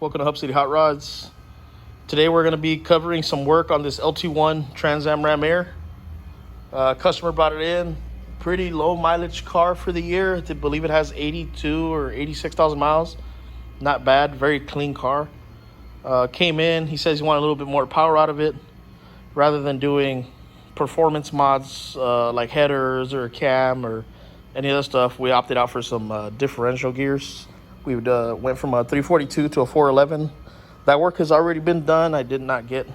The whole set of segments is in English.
Welcome to Hub City Hot Rods. Today we're going to be covering some work on this LT1 Trans Am Ram Air. Customer brought it in. Pretty low mileage car for the year. I believe it has 82 or 86,000 miles. Not bad, very clean car. Came in, he says he wanted a little bit more power out of it. Rather than doing performance mods like headers or cam or any other stuff, we opted out for some differential gears. We went from a 342 to a 411. That work has already been done. I did not get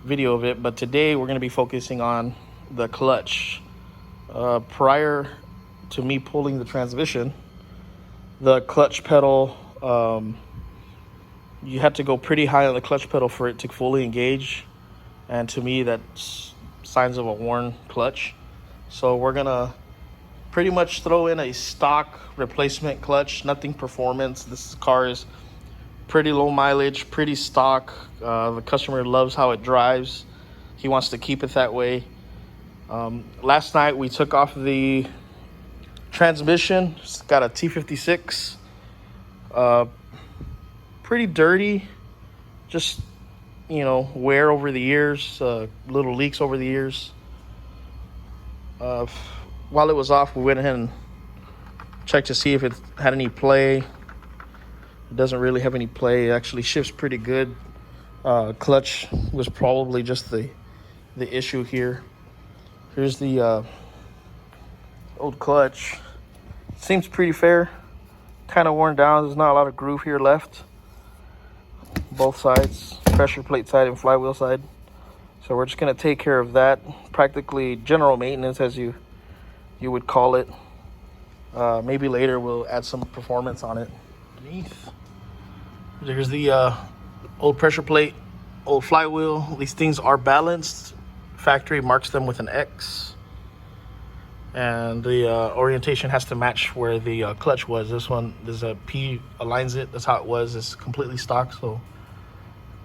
video of it, but today we're going to be focusing on the clutch. Prior to me pulling the transmission, the clutch pedal, you had to go pretty high on the clutch pedal for it to fully engage. And to me, that's signs of a worn clutch. So we're going to pretty much throw in a stock replacement clutch, nothing performance. This car is pretty low mileage, pretty stock. The customer loves how it drives. He wants to keep it that way. Last night we took off the transmission. It's got a T56. Pretty dirty, just wear over the years, little leaks over the years. While it was off, we went ahead and checked to see if it had any play. It doesn't really have any play. It actually shifts pretty good. Clutch was probably just the issue here. Here's the old clutch. Seems pretty fair. Kind of worn down. There's not a lot of groove here left. Both sides, pressure plate side and flywheel side. So we're just going to take care of that. Practically general maintenance, as you would call it. Maybe later we'll add some performance on it. Underneath, there's the old pressure plate, old flywheel. These things are balanced. Factory marks them with an X, and the orientation has to match where the clutch was. This one, there's a P aligns it. That's how it was. It's completely stock. So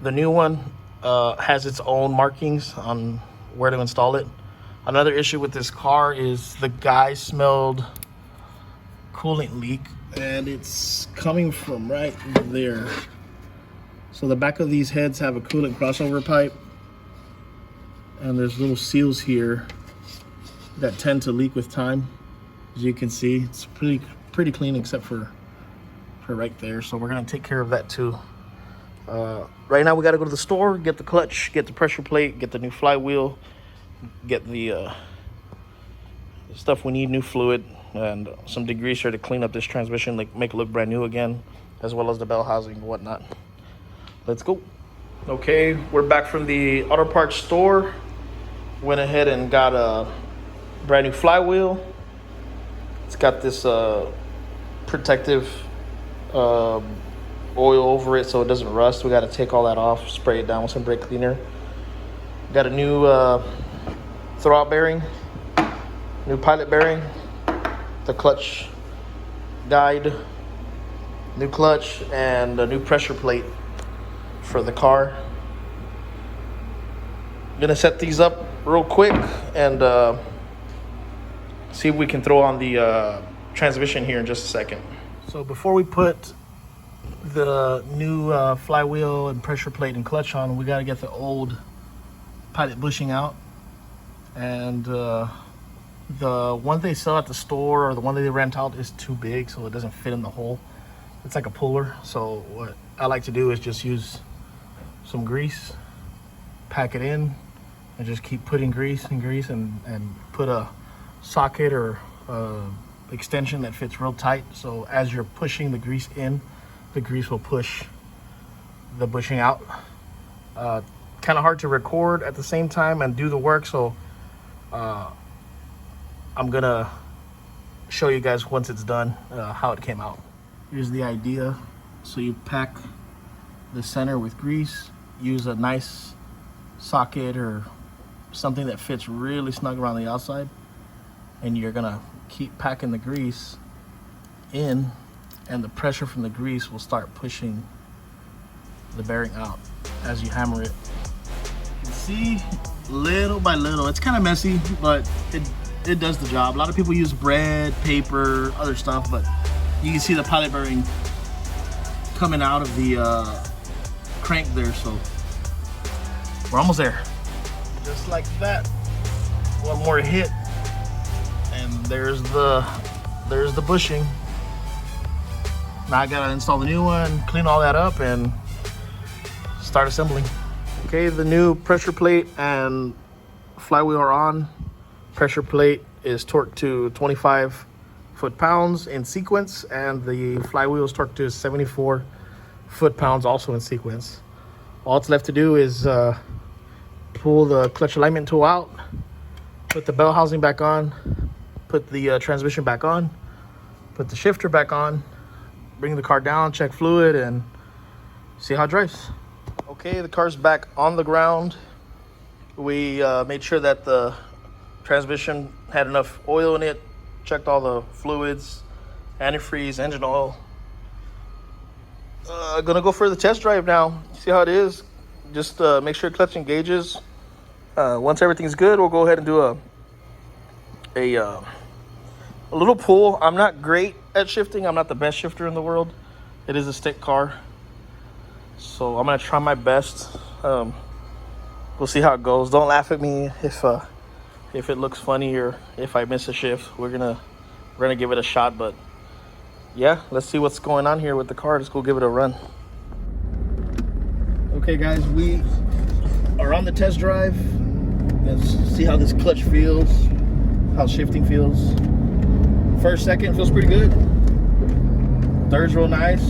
the new one has its own markings on where to install it. Another issue with this car is the guy smelled coolant leak, and it's coming from right there. So the back of these heads have a coolant crossover pipe, and there's little seals here that tend to leak with time. As you can see, it's pretty clean except for right there. So we're gonna take care of that too. Right now we got to go to the store, get the clutch, get the pressure plate, get the new flywheel, get the stuff we need, new fluid, and some degreaser to clean up this transmission, make it look brand new again, as well as the bell housing and whatnot. Let's go. Okay, we're back from the auto parts store. Went ahead and got a brand new flywheel. It's got this protective oil over it so it doesn't rust. We got to take all that off, spray it down with some brake cleaner. Got a new throwout bearing, new pilot bearing, the clutch guide, new clutch, and a new pressure plate for the car. I'm gonna set these up real quick and see if we can throw on the transmission here in just a second. So before we put the new flywheel and pressure plate and clutch on, we got to get the old pilot bushing out. And the one they sell at the store or the one they rent out is too big, so it doesn't fit in the hole. It's like a puller. So what I like to do is just use some grease, pack it in, and just keep putting grease and put a socket or extension that fits real tight. So as you're pushing the grease in, the grease will push the bushing out. Kind of hard to record at the same time and do the work, so I'm gonna show you guys once it's done how it came out. Here's the idea. So you pack the center with grease, use a nice socket or something that fits really snug around the outside, and you're gonna keep packing the grease in, and the pressure from the grease will start pushing the bearing out as you hammer it. You can see little by little, it's kind of messy, but it does the job. A lot of people use bread, paper, other stuff, but you can see the pilot bearing coming out of the crank there, so we're almost there. Just like that. One more hit, and there's the bushing. Now I gotta install the new one, clean all that up, and start assembling. Okay, the new pressure plate and flywheel are on. Pressure plate is torqued to 25 foot-pounds in sequence, and the flywheel is torqued to 74 foot-pounds also in sequence. All it's left to do is pull the clutch alignment tool out, put the bell housing back on, put the transmission back on, put the shifter back on, bring the car down, check fluid, and see how it drives. Okay, the car's back on the ground. We made sure that the transmission had enough oil in it, checked all the fluids, antifreeze, engine oil. Gonna go for the test drive now, see how it is. Just make sure clutch engages. Once everything's good, we'll go ahead and do a little pull. I'm not great at shifting. I'm not the best shifter in the world. It is a stick car, so I'm gonna try my best. We'll see how it goes. Don't laugh at me if it looks funny or if I miss a shift. We're gonna give it a shot, but yeah, let's see what's going on here with the car. Let's go give it a run. Okay guys, we are on the test drive. Let's see how this clutch feels, how shifting feels. First, second feels pretty good. Third's real nice.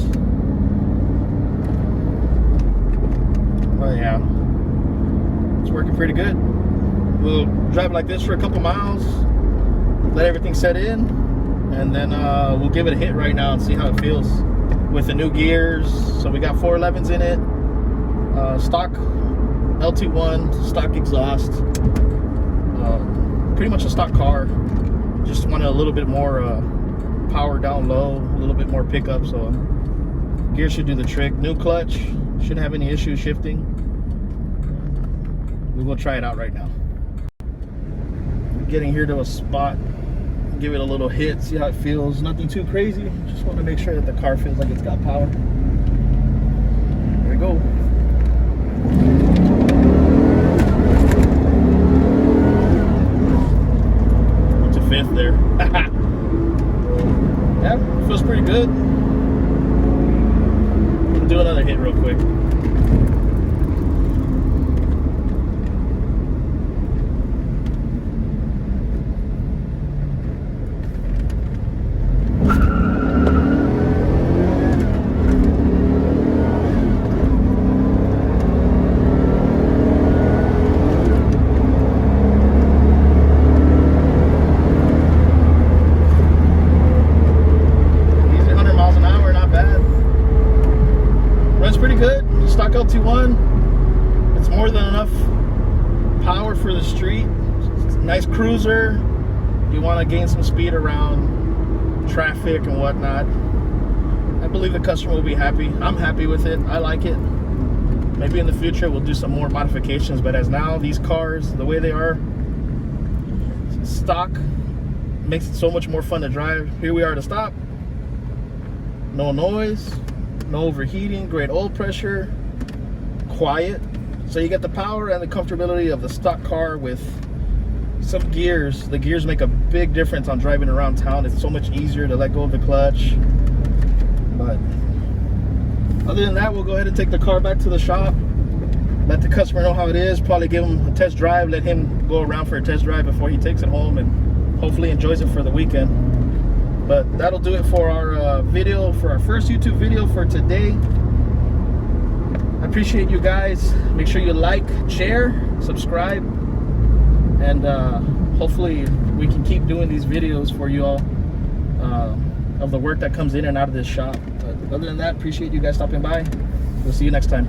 Oh yeah, it's working pretty good. We'll drive it like this for a couple miles, let everything set in, and then we'll give it a hit right now and see how it feels with the new gears. So we got 411s in it, stock LT1, stock exhaust, pretty much a stock car. Just wanted a little bit more power down low, a little bit more pickup, so gear should do the trick. New clutch, shouldn't have any issues shifting. We will try it out right now. Getting here to a spot, give it a little hit, see how it feels. Nothing too crazy, just want to make sure that the car feels like it's got power. There we go. Went to fifth there. Yeah, feels pretty good. Do another hit real quick. Pretty good. Stock LT1. It's more than enough power for the street. Nice cruiser. You want to gain some speed around traffic and whatnot. I believe the customer will be happy. I'm happy with it. I like it. Maybe in the future we'll do some more modifications, but as now, these cars, the way they are, stock, makes it so much more fun to drive. Here we are at a stop. No noise. No overheating, great oil pressure, quiet. So you get the power and the comfortability of the stock car with some gears. The gears make a big difference on driving around town. It's so much easier to let go of the clutch. But other than that, we'll go ahead and take the car back to the shop, let the customer know how it is, probably give him a test drive, let him go around for a test drive before he takes it home, and hopefully enjoys it for the weekend. But that'll do it for our video, for our first YouTube video for today. I appreciate you guys. Make sure you like, share, subscribe, and hopefully we can keep doing these videos for you all of the work that comes in and out of this shop. But other than that, appreciate you guys stopping by. We'll see you next time.